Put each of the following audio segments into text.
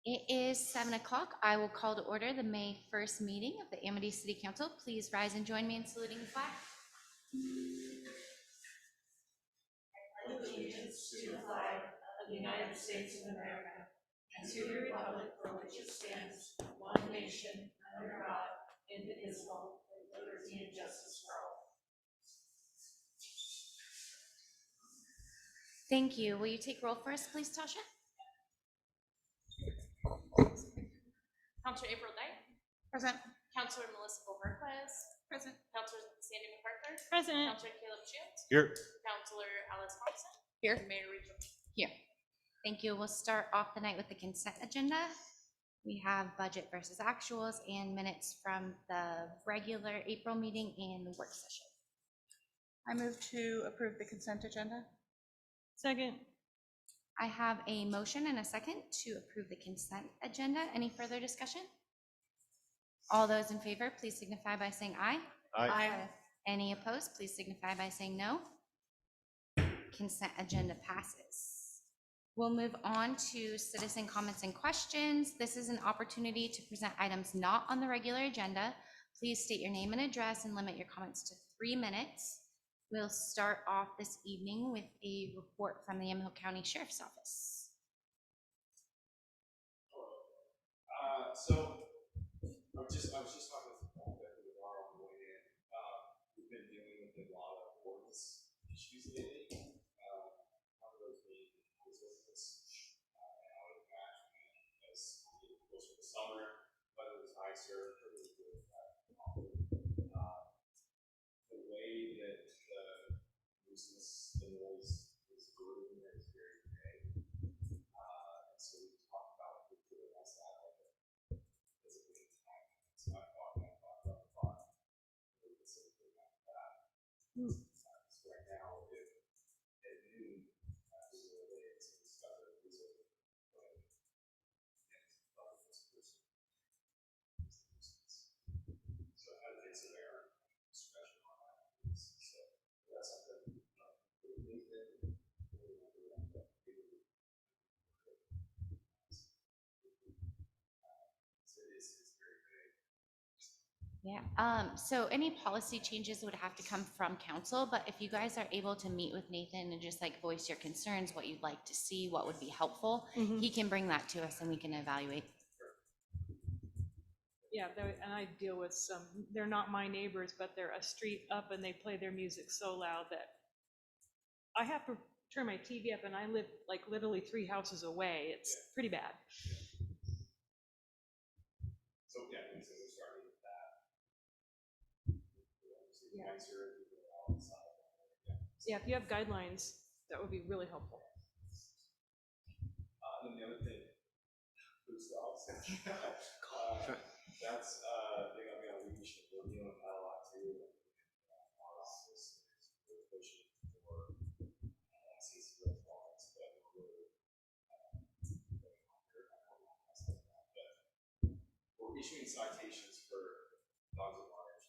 It is 7 o'clock. I will call to order the May 1st meeting of the Amity City Council. Please rise and join me in saluting the flag. Allegiance to the flag of the United States of America and to the republic for which it stands, one nation, under God, indivisible, with liberty and justice for all. Thank you. Will you take roll for us, please, Tasha? Counselor April Dyche. Present. Counselor Melissa Bojorquez. Present. Counselor Sandy McArthur. Present. Counselor Caleb Shields. Here. Counselor Alice Thompson. Here. And Mayor Rachel. Here. Thank you. We'll start off the night with the consent agenda. We have budget versus actuals and minutes from the regular April meeting and the work session. I move to approve the consent agenda. Second. I have a motion and a second to approve the consent agenda. Any further discussion? All those in favor, please signify by saying aye. Aye. Any opposed, please signify by saying no. Consent agenda passes. We'll move on to citizen comments and questions. This is an opportunity to present items not on the regular agenda. Please state your name and address and limit your comments to 3 minutes. We'll start off this evening with a report from the Yamahill County Sheriff's Office. So I was just talking with Paul that we are on the way in. We've been dealing with a lot of ordinance issues lately. One of those being house business. And I would imagine as we get closer to summer, weather is nicer, pretty good. The way that the nuisance, the noise is brewing is very big. And so we talked about it doing us that like as a big time. So I thought about the fun. Something like that. So right now, if at noon, after the day, it's discovered a result of like, so I think so there discretion on that. So that's something we need to it's very big. Yeah, so any policy changes would have to come from council, but if you guys are able to meet with Nathan and just like voice your concerns, what you'd like to see, what would be helpful, he can bring that to us and we can evaluate. Yeah, and I deal with some, they're not my neighbors, but they're a street up and they play their music so loud that I have to turn my TV up and I live like literally 3 houses away. It's pretty bad. So yeah, so we're starting with that. Yeah. Yeah, if you have guidelines, that would be really helpful. And then the other thing, who's dogs? That's thing I mean, we should we're dealing with that a lot too. Our office is really pushing for access to those dogs, but we're really we're issuing citations for dogs at large.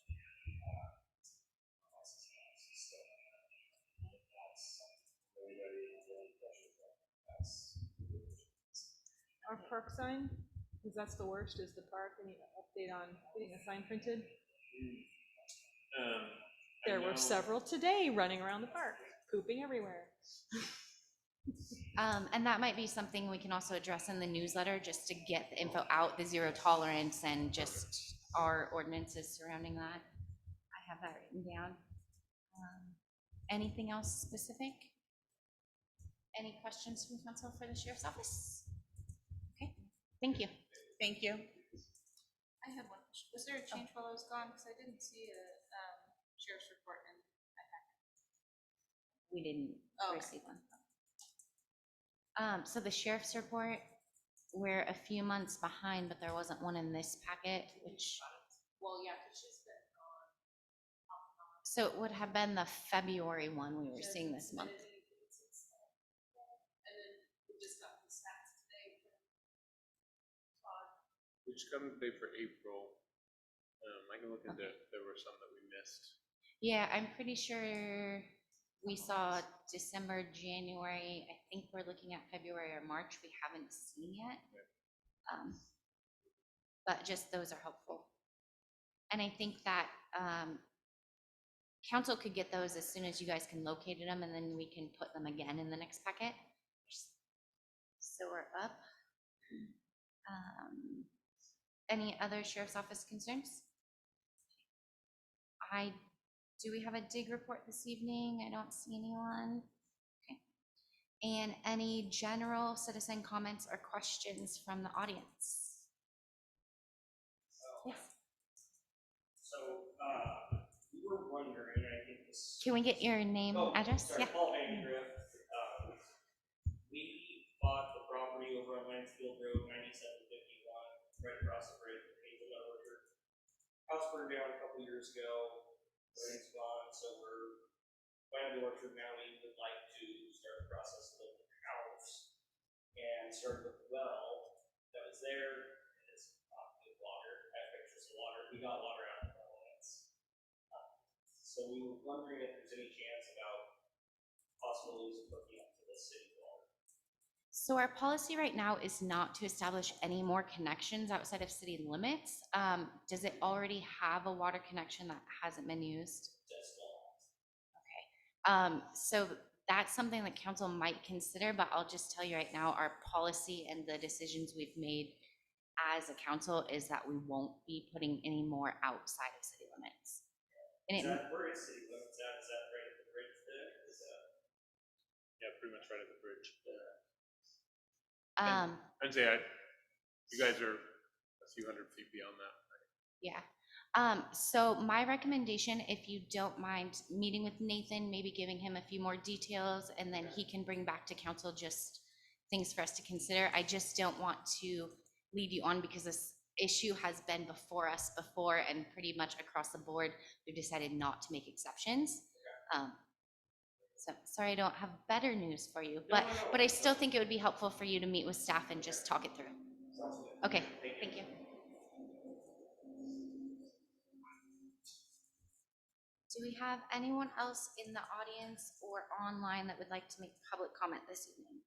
Our park sign, because that's the worst, is the park. Any update on getting a sign printed? There were several today running around the park, pooping everywhere. And that might be something we can also address in the newsletter, just to get the info out, the zero tolerance and just our ordinances surrounding that. I have that written down. Anything else specific? Any questions from council for the Sheriff's Office? Okay, thank you. Thank you. I had one question. Was there a change while I was gone? Because I didn't see a sheriff's report in my packet. We didn't receive one. So the sheriff's report, we're a few months behind, but there wasn't one in this packet, which. Well, yeah, because she's been gone. So it would have been the February one we were seeing this month. And then we just got the stats today from Todd. Which come today for April. I can look at there were some that we missed. Yeah, I'm pretty sure we saw December, January. I think we're looking at February or March. We haven't seen yet. But just those are helpful. And I think that council could get those as soon as you guys can locate them, and then we can put them again in the next packet. So we're up. Any other sheriff's office concerns? Do we have a dig report this evening? I don't see anyone. Okay. And any general citizen comments or questions from the audience? Yes. So, we were wondering, I think this. Can we get your name, address? Sorry, Yeah. Paul Vandergriff. We bought the property over on Mansfield Road, 9751, right across the bridge from Hazelnut Orchard. House burned down a couple years ago. Everything's gone, so we're planting the orchard now. We would like to start the process of building the house and start with the well that was there. It's not good water. I have pictures of water. We got water out of the elements. So we were wondering if there's any chance about possibilities of hooking up to the city water. So our policy right now is not to establish any more connections outside of city limits. Does it already have a water connection that hasn't been used? Just well. So that's something that council might consider, but I'll just tell you right now, our policy and the decisions we've made as a council is that we won't be putting any more outside of city limits. And Is that where is city limits at? Is that right at the bridge there? Is that? Yeah, pretty much right at the bridge. Yeah. I'd say you guys are a few hundred feet beyond that. Yeah. So my recommendation, if you don't mind meeting with Nathan, maybe giving him a few more details, and then he can bring back to council just things for us to consider. I just don't want to lead you on because this issue has been before us before, and pretty much across the board, we've decided not to make exceptions. So sorry, I don't have better news for you, but I still think it would be helpful for you to meet with staff and just talk it through. Okay, thank you. Do we have anyone else in the audience or online that would like to make public comment this evening?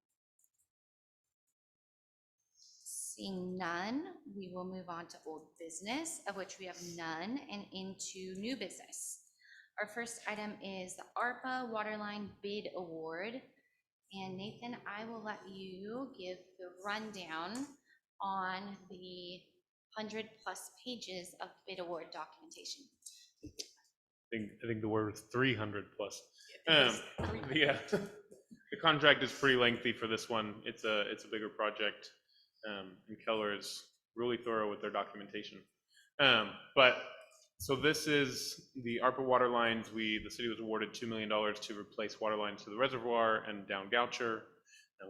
Seeing none, we will move on to old business, of which we have none, and into new business. Our first item is the ARPA Waterline Bid Award. And Nathan, I will let you give the rundown on the 100+ pages of bid award documentation. I think the word was 300+. Yeah, the contract is pretty lengthy for this one. It's a bigger project, and Keller is really thorough with their documentation. But so this is the ARPA water lines. The city was awarded $2 million to replace water lines to the reservoir and down Goucher.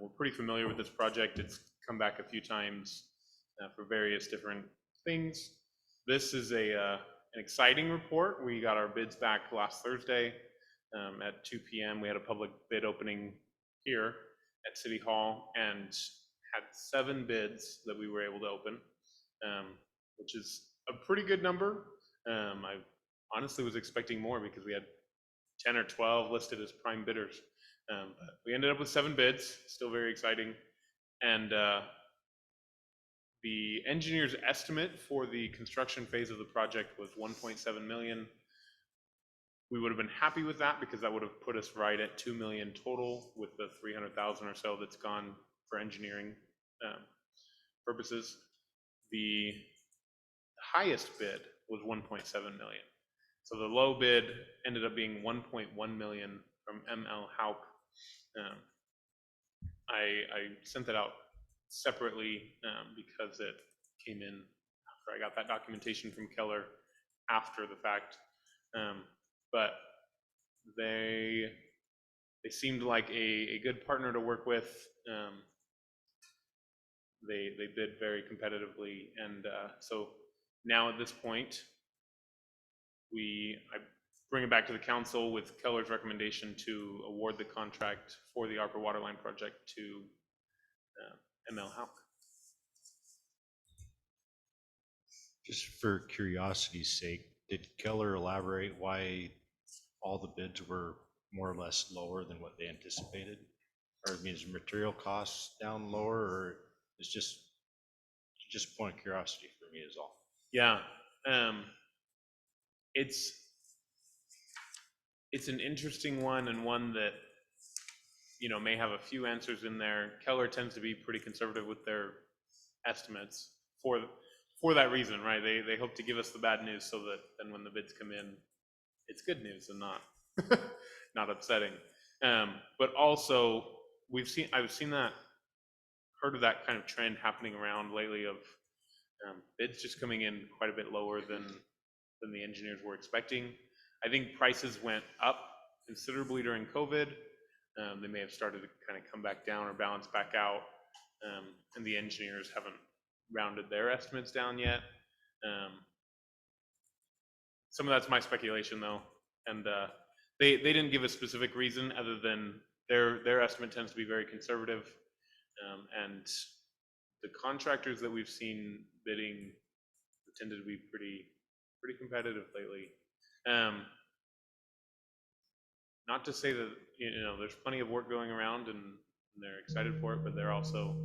We're pretty familiar with this project. It's come back a few times for various different things. This is an exciting report. We got our bids back last Thursday at 2 p.m. We had a public bid opening here at City Hall and had 7 bids that we were able to open, which is a pretty good number. I honestly was expecting more because we had 10 or 12 listed as prime bidders. But we ended up with 7 bids, still very exciting. And the engineer's estimate for the construction phase of the project was $1.7 million. We would have been happy with that because that would have put us right at $2 million total with the $300,000 or so that's gone for engineering purposes. The highest bid was $1.7 million. So the low bid ended up being $1.1 million from ML Haupt. I sent that out separately because it came in after I got that documentation from Keller after the fact. But they seemed like a good partner to work with. They bid very competitively, and so now at this point, I bring it back to the council with Keller's recommendation to award the contract for the ARPA Waterline project to ML Haupt. Just for curiosity's sake, did Keller elaborate why all the bids were more or less lower than what they anticipated? Or I mean, is material costs down lower, or it's just Just point of curiosity for me is all. Yeah, it's an interesting one, and one that, you know, may have a few answers in there. Keller tends to be pretty conservative with their estimates for that reason, right? They hope to give us the bad news so that then when the bids come in, it's good news and not not upsetting. But also I've seen that, heard of that kind of trend happening around lately of bids just coming in quite a bit lower than the engineers were expecting. I think prices went up considerably during COVID. They may have started to kind of come back down or balance back out, and the engineers haven't rounded their estimates down yet. Some of that's my speculation though, and they didn't give a specific reason other than their estimate tends to be very conservative, and the contractors that we've seen bidding tended to be pretty competitive lately. Not to say that, you know, there's plenty of work going around and they're excited for it, but they're also,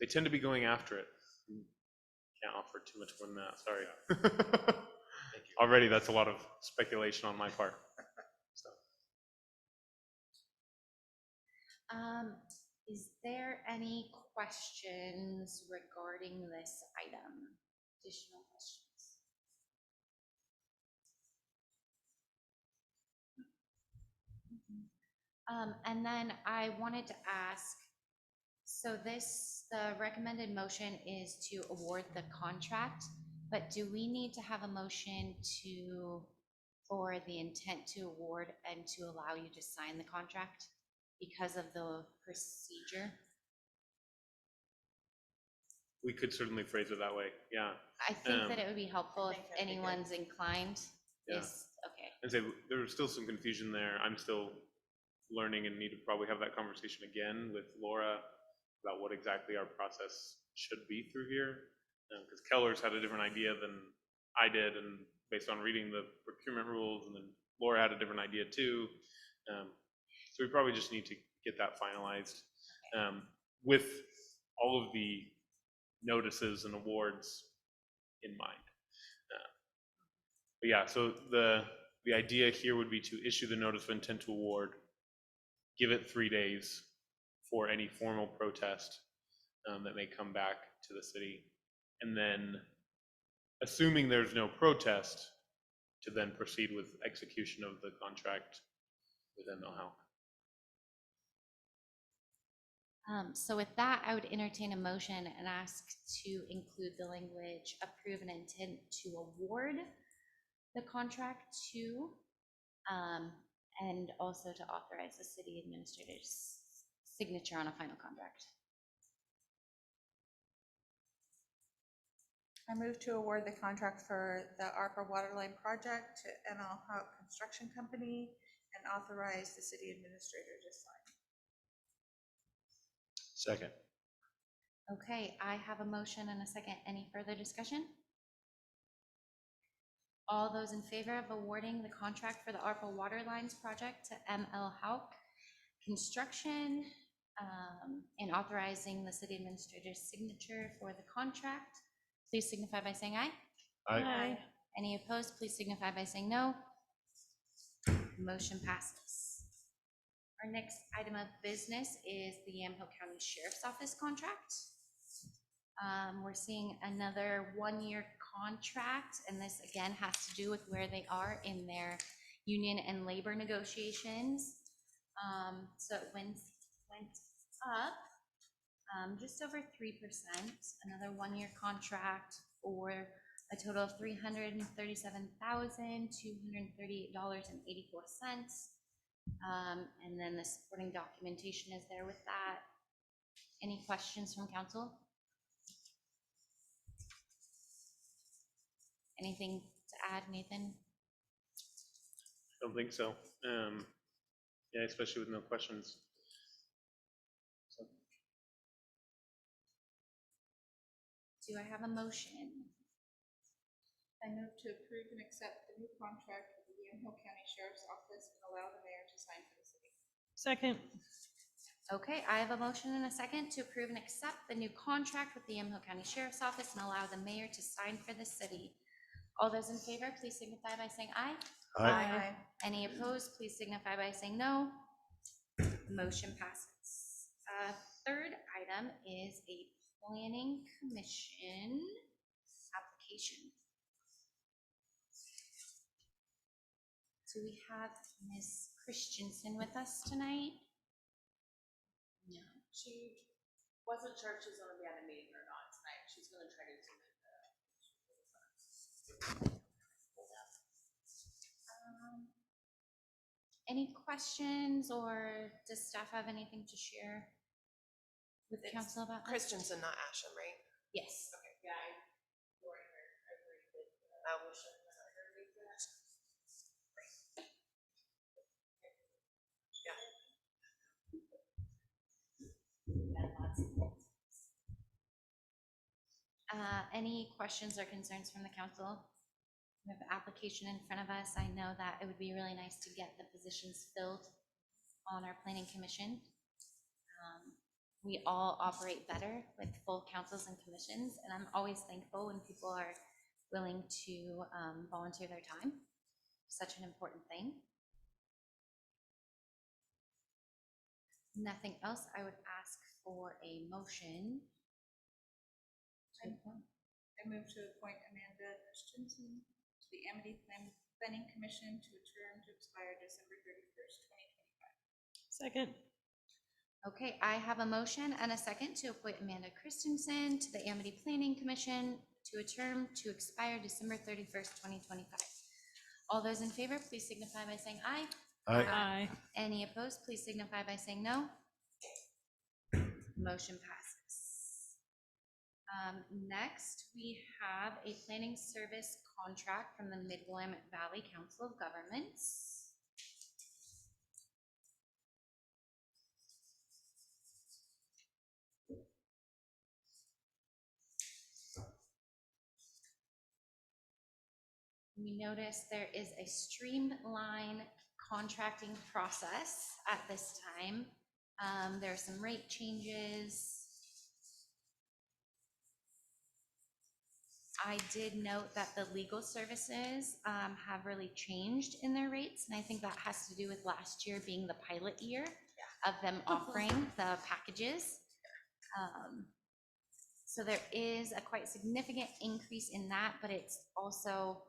they tend to be going after it. Can't offer too much more than that, sorry. Already that's a lot of speculation on my part. So. Is there any questions regarding this item? Additional questions? And then I wanted to ask, so the recommended motion is to award the contract, but do we need to have a motion for the intent to award and to allow you to sign the contract because of the procedure? We could certainly phrase it that way, yeah. I think that it would be helpful if think that'd be good. anyone's inclined. Yeah. Okay. And say there was still some confusion there. I'm still learning and need to probably have that conversation again with Laura about what exactly our process should be through here. Because Keller's had a different idea than I did, and based on reading the procurement rules, and then Laura had a different idea too. So we probably just need to get that finalized with all of the notices and awards in mind. But yeah, so the idea here would be to issue the notice of intent to award, give it 3 days for any formal protest that may come back to the city, and then assuming there's no protest, to then proceed with execution of the contract with ML So with that, I would entertain a motion and ask to include the language approve an intent to award the contract to, and also to authorize the city administrator's signature on a final contract. I move to award the contract for the ARPA Waterline project to ML Houck Construction Company and authorize the city administrator to sign. Second. Okay, I have a motion and a second. Any further discussion? All those in favor of awarding the contract for the ARPA Water Lines project to ML Houck Construction and authorizing the city administrator's signature for the contract, please signify by saying aye. Aye. Any opposed, please signify by saying no. Motion passes. Our next item of business is the Yamhill County Sheriff's Office contract. We're seeing another one-year contract, and this again has to do with where they are in their union and labor negotiations. So it went up just over 3%, another one-year contract for a total of $337,238.84. And then the supporting documentation is there with that. Any questions from council? Anything to add, Nathan? I don't think so. Yeah, especially with no questions. So. Do I have a motion? I move to approve and accept the new contract with the Yamhill County Sheriff's Office and allow the mayor to sign for the city. Second. Okay, I have a motion and a second to approve and accept the new contract with the Yamaha County Sheriff's Office and allow the mayor to sign for the city. All those in favor, please signify by saying aye. Aye. Any opposed, please signify by saying no. Motion passes. Third item is a planning commission application. Do we have Ms. Christensen with us tonight? No. She wasn't sure if she's gonna be at a meeting or not tonight. She's gonna try to zoom in. Any questions, or does staff have anything to share with the It's council about this? Christensen, not Asham, right? Yes. Okay. Yeah, I already heard, I agree with, Oh. motion. I heard with that. Any questions or concerns from the council? We have the application in front of us. I know that it would be really nice to get the positions filled on our planning commission. We all operate better with full councils and commissions, and I'm always thankful when people are willing to volunteer their time. Such an important thing. Nothing else, I would ask for a motion. to appoint. I move to appoint Amanda Christensen to the Amity Planning Commission to a term to expire December 31st, 2025. Second. Okay, I have a motion and a second to appoint Amanda Christensen to the Amity Planning Commission to a term to expire December 31st, 2025. All those in favor, please signify by saying aye. Aye. Any opposed, please signify by saying no. Motion passes. Next, we have a planning service contract from the Mid-Willamette Valley Council of Governments. We notice there is a streamlined contracting process at this time. There are some rate changes. I did note that the legal services have really changed in their rates, and I think that has to do with last year being the pilot year of them offering the packages. So there is a quite significant increase in that, but it's also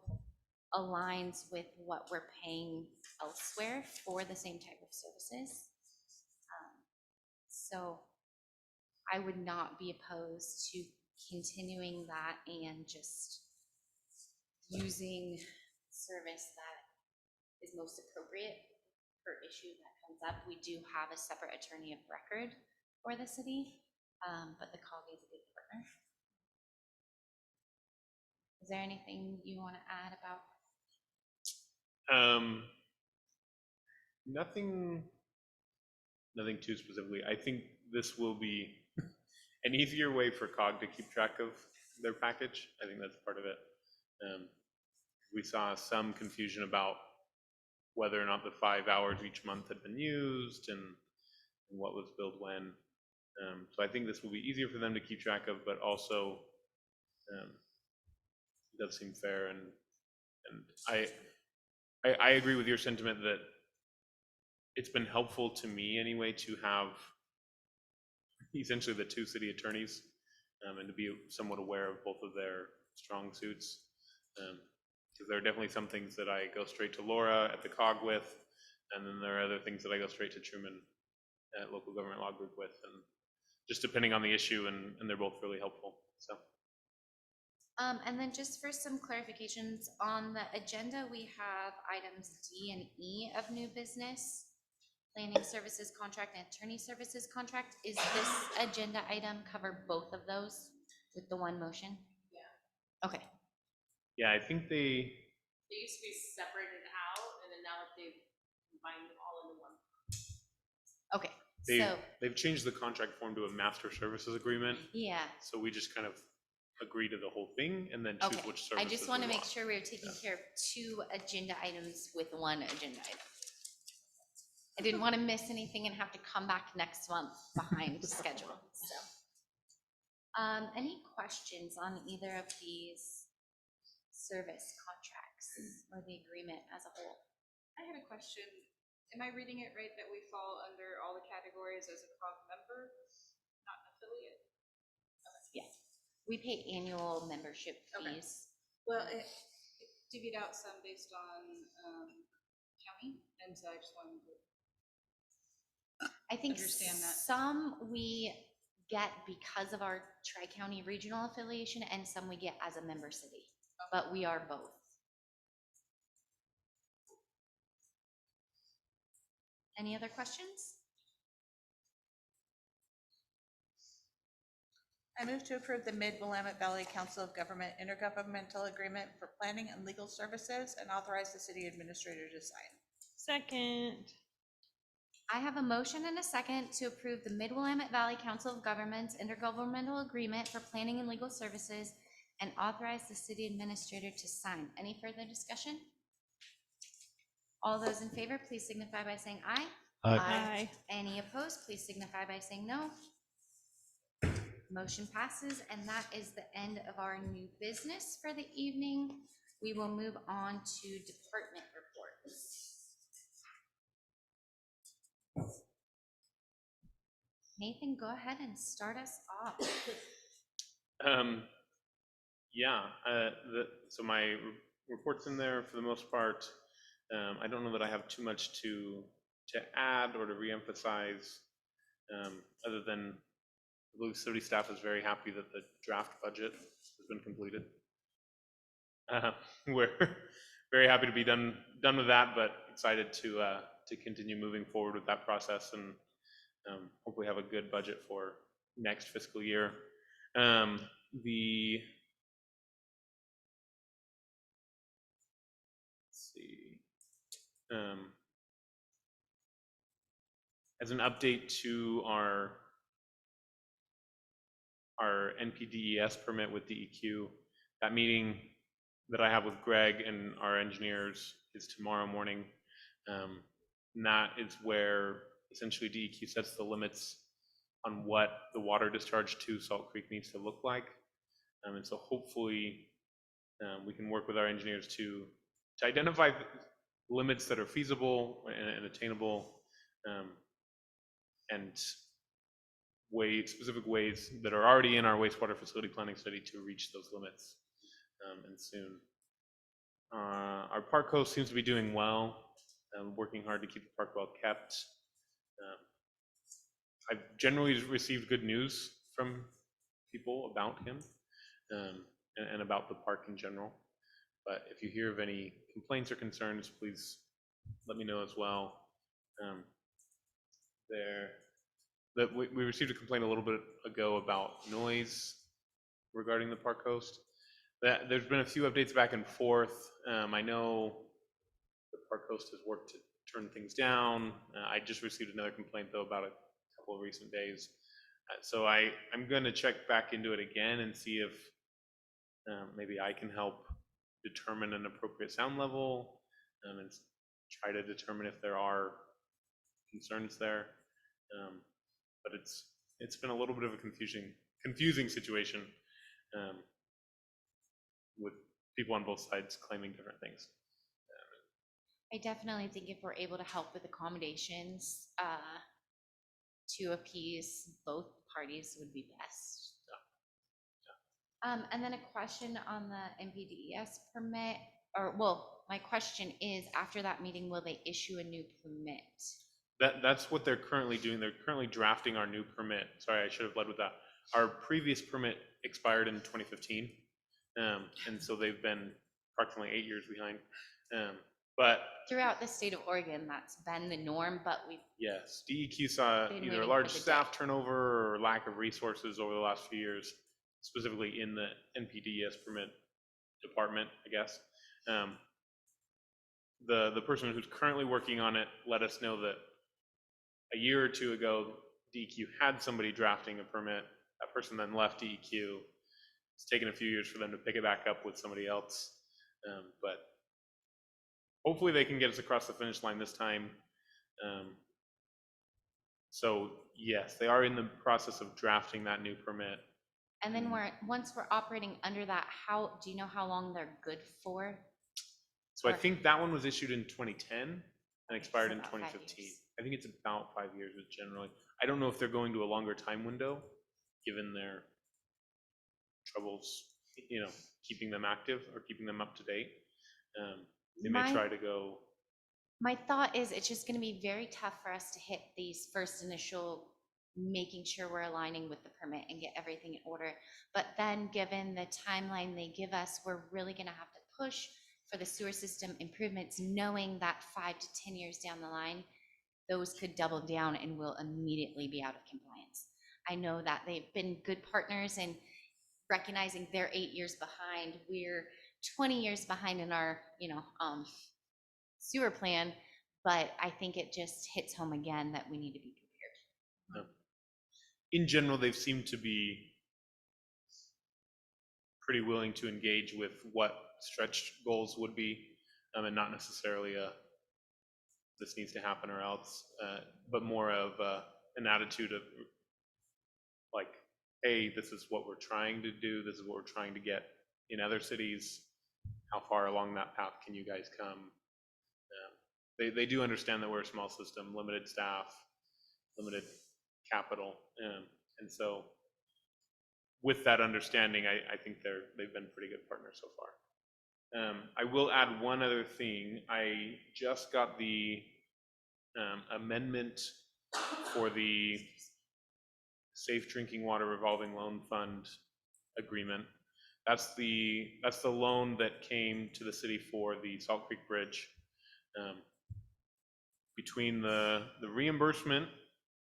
aligns with what we're paying elsewhere for the same type of services. So I would not be opposed to continuing that and just using service that is most appropriate per issue that comes up. We do have a separate attorney of record for the city, but the COG is a big partner. Is there anything you want to add about? Nothing too specifically. I think this will be an easier way for COG to keep track of their package. I think that's part of it. We saw some confusion about whether or not the 5 hours each month had been used and what was billed when. So I think this will be easier for them to keep track of, but also it does seem fair. And I agree with your sentiment that it's been helpful to me anyway to have essentially the two city attorneys and to be somewhat aware of both of their strong suits. Because there are definitely some things that I go straight to Laura at the COG with, and then there are other things that I go straight to Truman at Local Government Law Group with, and just depending on the issue, and they're both really helpful, so. And then just for some clarifications, on the agenda, we have items D and E of new business, planning services contract and attorney services contract. Is this agenda item cover both of those with the one motion? Yeah. Okay, Yeah, I think they used to be separated out, and then now they've combined them all into one. okay, so, they've changed the contract form to a master services agreement, yeah, so we just kind of agree to the whole thing and then choose okay. which services I just we want to make want. sure we're taking care of two agenda items with one agenda item. I didn't want to miss anything and have to come back next month behind schedule, so. Any questions on either of these service contracts or the agreement as a whole? I had a question. Am I reading it right that we fall under all the categories as a COG member, not an affiliate? Yes. We pay annual membership Okay. fees. Well, it divvied out some based on county, and so I just wanted to. I think Understand that. some we get because of our Tri-County regional affiliation and some we get as a member city, but we are both. Any other questions? I move to approve the Mid-Willamette Valley Council of Government intergovernmental agreement for planning and legal services and authorize the city administrator to sign. Second. I have a motion and a second to approve the Mid-Willamette Valley Council of Governments intergovernmental agreement for planning and legal services and authorize the city administrator to sign. Any further discussion? All those in favor, please signify by saying aye. Aye. Any opposed, please signify by saying no. Motion passes, and that is the end of our new business for the evening. We will move on to department reports. Nathan, go ahead and start us off. So my report's in there for the most part. I don't know that I have too much to add or to reemphasize, other than the city staff is very happy that the draft budget has been completed. We're very happy to be done with that, but excited to continue moving forward with that process and hopefully have a good budget for next fiscal year. As an update to our NPDES permit with DEQ, that meeting that I have with Greg and our engineers is tomorrow morning. And that is where essentially DEQ sets the limits on what the water discharge to Salt Creek needs to look like. And so hopefully we can work with our engineers to identify limits that are feasible and attainable, and specific ways that are already in our wastewater facility planning study to reach those limits, and soon. Our park host seems to be doing well, working hard to keep the park well kept. I've generally received good news from people about him, and about the park in general. But if you hear of any complaints or concerns, please let me know as well. We received a complaint a little bit ago about noise regarding the park host. There's been a few updates back and forth. I know the park host has worked to turn things down. I just received another complaint though about a couple of recent days. So I'm going to check back into it again and see if maybe I can help determine an appropriate sound level, and try to determine if there are concerns there. But it's been a little bit of a confusing situation, with people on both sides claiming different things. I definitely think if we're able to help with accommodations to appease both parties would be best. And then a question on the NPDES permit, my question is, after that meeting, will they issue a new permit? That's what they're currently doing. They're currently drafting our new permit. Sorry, I should have led with that. Our previous permit expired in 2015, and so they've been approximately 8 years behind. But throughout the state of Oregon, that's been the norm, but yes, DEQ saw been either a waiting large for the staff turnover or lack of resources over the last few years, specifically in the NPDES permit department, I guess. The person who's currently working on it let us know that a year or two ago, DEQ had somebody drafting a permit. That person then left DEQ. It's taken a few years for them to pick it back up with somebody else. But hopefully they can get us across the finish line this time. So yes, they are in the process of drafting that new permit. And then once we're operating under that, do you know how long they're good for? So I Or- think that one was issued in 2010 and expired in about 5 2015. years. I think it's about 5 years generally. I don't know if they're going to a longer time window, given their troubles, keeping them active or keeping them up to date. They may My- try to go. My thought is it's just gonna be very tough for us to hit these first initial, making sure we're aligning with the permit and get everything in order. But then, given the timeline they give us, we're really gonna have to push for the sewer system improvements, knowing that 5 to 10 years down the line, those could double down and will immediately be out of compliance. I know that they've been good partners in recognizing they're 8 years behind. We're 20 years behind in our, sewer plan, but I think it just hits home again that we need to be prepared. In general, they've seemed to be pretty willing to engage with what stretch goals would be, and not necessarily this needs to happen or else, but more of an attitude of like, hey, this is what we're trying to do, this is what we're trying to get in other cities, how far along that path can you guys come? They do understand that we're a small system, limited staff, limited capital, and so with that understanding, I think they've been pretty good partners so far. I will add one other thing. I just got the amendment for the Safe Drinking Water Revolving Loan Fund agreement. That's the loan that came to the city for the Salt Creek Bridge. Between the reimbursement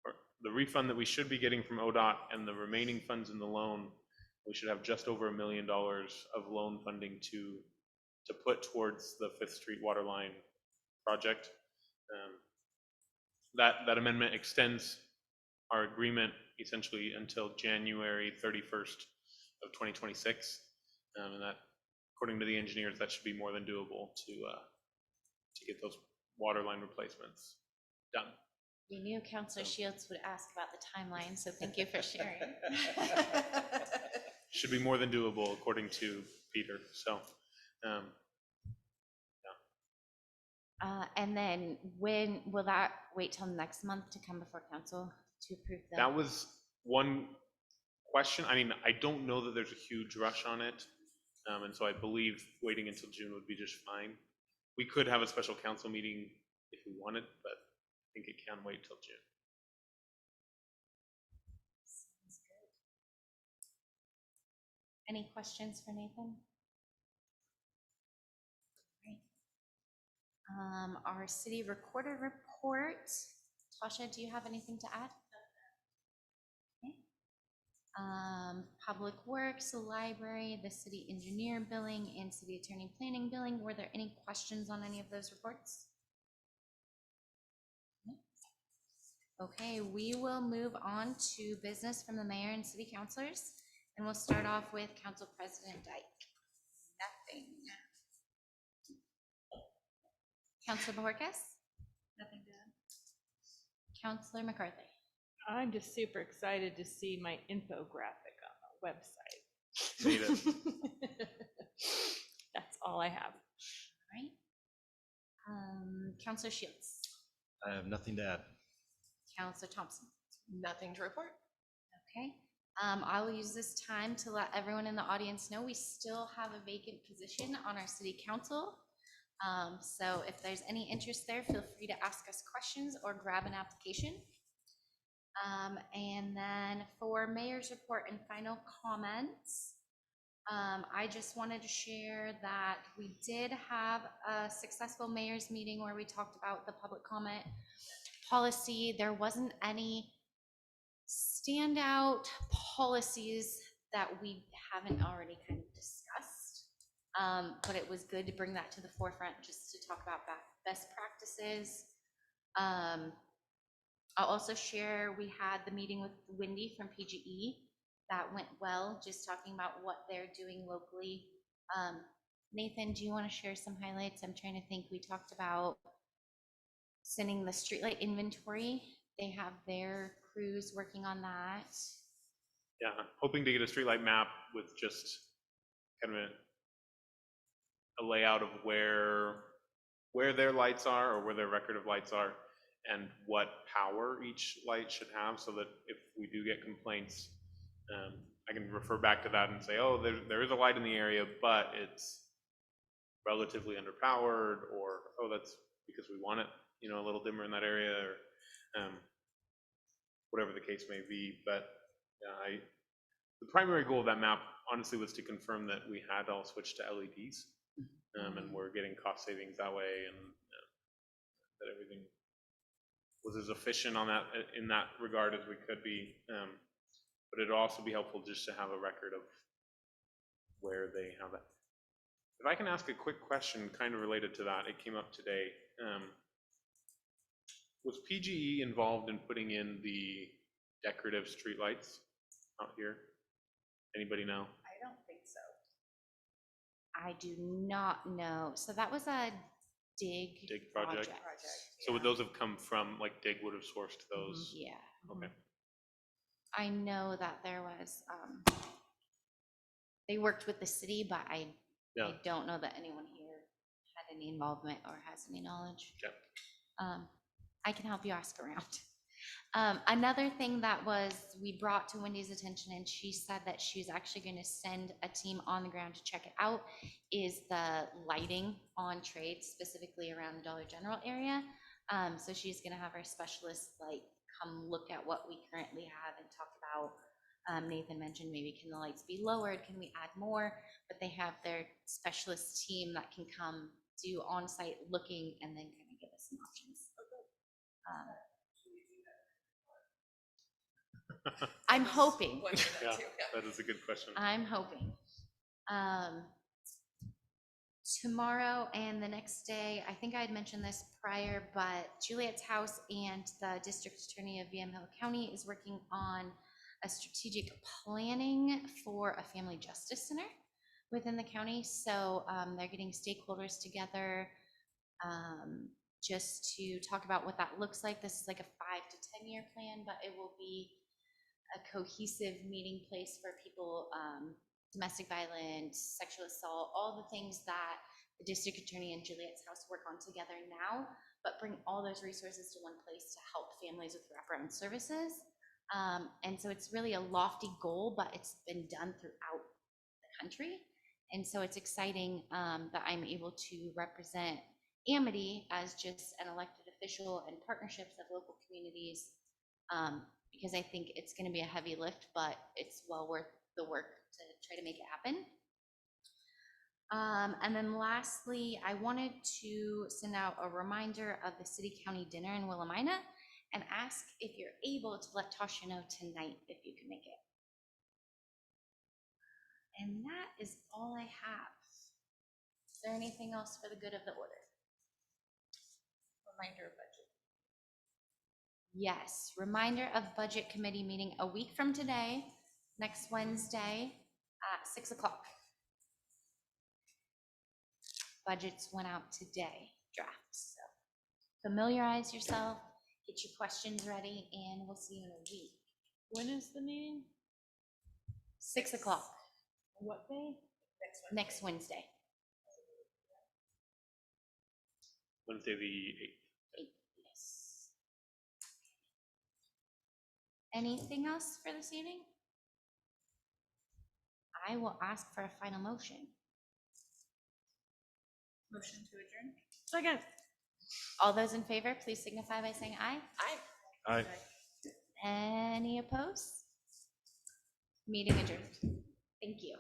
or the refund that we should be getting from ODOT and the remaining funds in the loan, we should have just over $1 million of loan funding to put towards the 5th Street Waterline project. That amendment extends our agreement essentially until January 31st of 2026, and that, according to the engineers, that should be more than doable to get those water line replacements done. We knew Councilor Shields would ask about the timeline, so thank you for sharing. Should be more than doable, according to Peter. So, and then when will that wait till next month to come before council to approve that? that was one question. I mean, I don't know that there's a huge rush on it, and so I believe waiting until June would be just fine. We could have a special council meeting if we wanted, but I think it can wait till June. Sounds good. Any questions for Nathan? Great. Our city recorder report. Tasha, do you have anything to add? Okay. Public Works, the library, the city engineer billing, and city attorney planning billing. Were there any questions on any of those reports? Okay, we will move on to business from the mayor and city councilors, and we'll start off with Council President Dyche. Nothing. Councilor Bojorquez? Nothing to add. Councilor McArthur? I'm just super excited to see my infographic on the website. Need it. That's all I have. All right. Councilor Shields? I have nothing to add. Councilor Thompson? Nothing to report. Okay. I will use this time to let everyone in the audience know we still have a vacant position on our city council. So if there's any interest there, feel free to ask us questions or grab an application. And then for mayor's report and final comments, I just wanted to share that we did have a successful mayor's meeting where we talked about the public comment policy. There wasn't any standout policies that we haven't already kind of discussed, but it was good to bring that to the forefront just to talk about best practices. I'll also share, we had the meeting with Wendy from PGE. That went well, just talking about what they're doing locally. Nathan, do you want to share some highlights? I'm trying to think. We talked about sending the streetlight inventory They have their crews working on that. Yeah, hoping to get a streetlight map with just kind of a layout of where their lights are, or where their record of lights are, and what power each light should have, so that if we do get complaints, I can refer back to that and say, oh, there is a light in the area, but it's relatively underpowered, or, oh, that's because we want it, you know, a little dimmer in that area, or whatever the case may be. But yeah, the primary goal of that map, honestly, was to confirm that we had all switched to LEDs, and we're getting cost savings that way, and that everything was as efficient on that, in that regard, as we could be. But it'd also be helpful just to have a record of where they have it. If I can ask a quick question kind of related to that, it came up today. Was PGE involved in putting in the decorative streetlights out here? Anybody know? I don't think so. I do not know. So that was a dig project. So would those have come from, like, Dig would have sourced those? Yeah. Okay. I know that there was, they worked with the city, but I don't know that anyone here had any involvement or has any knowledge. Okay. I can help you ask around. Another thing that we brought to Wendy's attention, and she said that she's actually going to send a team on the ground to check it out, is the lighting on trades, specifically around the Dollar General area. So she's going to have our specialists come look at what we currently have and talk about. Nathan mentioned maybe can the lights be lowered, can we add more, but they have their specialist team that can come do on-site looking and then kind of give us some options. I'm hoping. Yeah, that is a good question. I'm hoping. Tomorrow and the next day, I think I had mentioned this prior, but Juliet's House and the District Attorney of Yamhill County is working on a strategic planning for a family justice center within the county. So they're getting stakeholders together just to talk about what that looks like. This is like a 5 to 10 year plan, but it will be a cohesive meeting place for people, domestic violence, sexual assault, all the things that the district attorney and Juliet's House work on together now, but bring all those resources to one place to help families with wraparound services. And so it's really a lofty goal, but it's been done throughout the country. And so it's exciting that I'm able to represent Amity as just an elected official and partnerships of local communities, because I think it's going to be a heavy lift, but it's well worth the work to try to make it happen. And then lastly, I wanted to send out a reminder of the city-county dinner in Willamina and ask if you're able to let Tasha know tonight if you can make it. And that is all I have. Is there anything else for the good of the order? Reminder of budget. Yes, reminder of budget committee meeting a week from today, next Wednesday at 6 o'clock. Budgets went out today, drafts. So familiarize yourself, get your questions ready, and we'll see you in a week. When is the meeting? 6 o'clock What day? next Wednesday. Wednesday the 8th. Yes. Anything else for this evening? I will ask for a final motion. Motion to adjourn? Second. All those in favor, please signify by saying aye. Aye. Aye. Any opposed? Meeting adjourned. Thank you.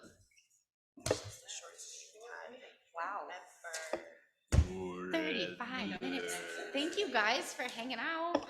Wow. 35 minutes. Thank you guys for hanging out.